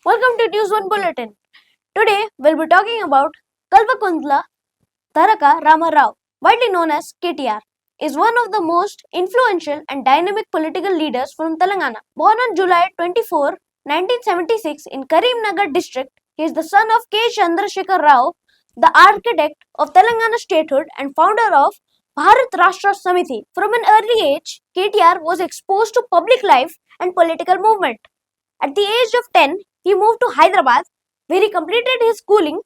Welcome to News One Bulletin. Today we'll be talking about Kalvakundla Taraka Rama Rao, widely known as KTR, is one of the most influential and dynamic political leaders from Telangana. Born on July 24, 1976 in Karimnagar district, he is the son of K. Chandrasekhar Rao, the architect of Telangana statehood and founder of Bharat Rashtra Samiti. From an early age, KTR was exposed to public life and political movement. At the age of 10, he moved to Hyderabad, where he completed his schooling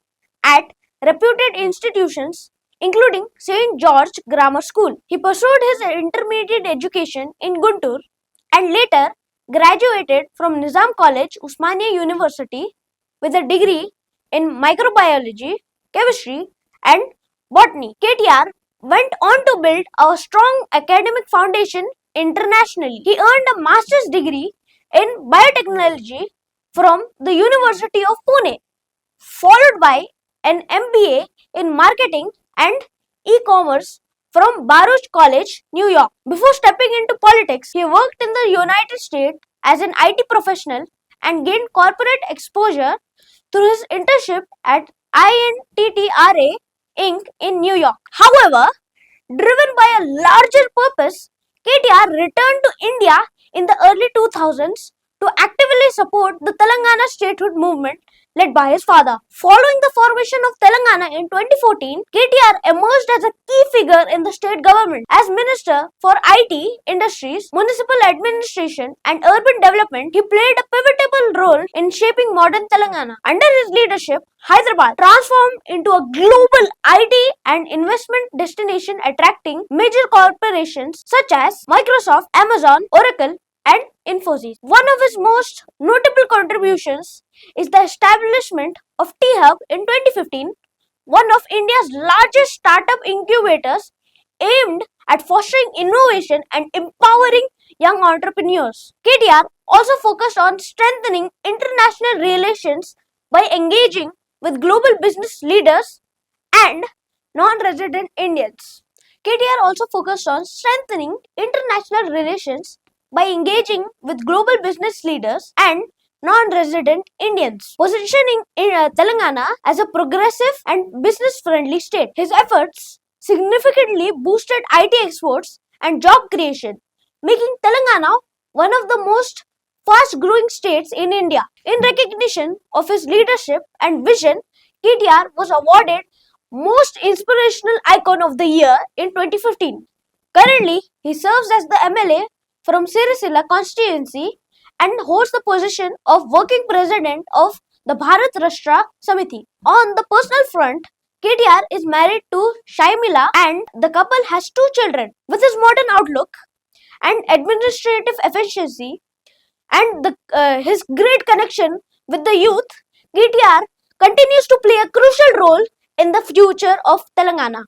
at reputed institutions including St. George Grammar School. He pursued his intermediate education in Guntur and later graduated from Nizam College, Usmania University with a degree in microbiology, chemistry and botany. KTR went on to build a strong academic foundation internationally. He earned a master's degree in biotechnology from the University of Pune, followed by an MBA in marketing and e-commerce from Baruch College, New York. Before stepping into politics, he worked in the United States as an IT professional and gained corporate exposure through his internship at INTTRA Inc. in New York. However, driven by a larger purpose, KTR returned to India in the early 2000s to actively support the Telangana statehood movement led by his father. Following the formation of Telangana in 2014, KTR emerged as a key figure in the state government. As Minister for IT, Industries, Municipal Administration and Urban Development, he played a pivotal role in shaping modern Telangana. Under his leadership, Hyderabad transformed into a global IT and investment destination, attracting major corporations such as Microsoft, Amazon, Oracle, and Infosys. One of his most notable contributions is the establishment of T-Hub in 2015, one of India's largest startup incubators aimed at fostering innovation and empowering young entrepreneurs. KTR also focused on strengthening international relations by engaging with global business leaders and non-resident Indians. KTR also focused on strengthening international relations by engaging with global business leaders and non-resident Indians, positioning Telangana as a progressive and business-friendly state. His efforts significantly boosted IT exports and job creation, making Telangana one of the most fast-growing states in India. In recognition of his leadership and vision, KTR was awarded Most Inspirational Icon of the Year in 2015. Currently, he serves as the MLA from Sirisila constituency and holds the position of working president of the Bharat Rashtra Samiti. On the personal front, KTR is married to Shaimila and the couple has two children. With his modern outlook and administrative efficiency and his great connection with the youth, KTR continues to play a crucial role in the future of Telangana.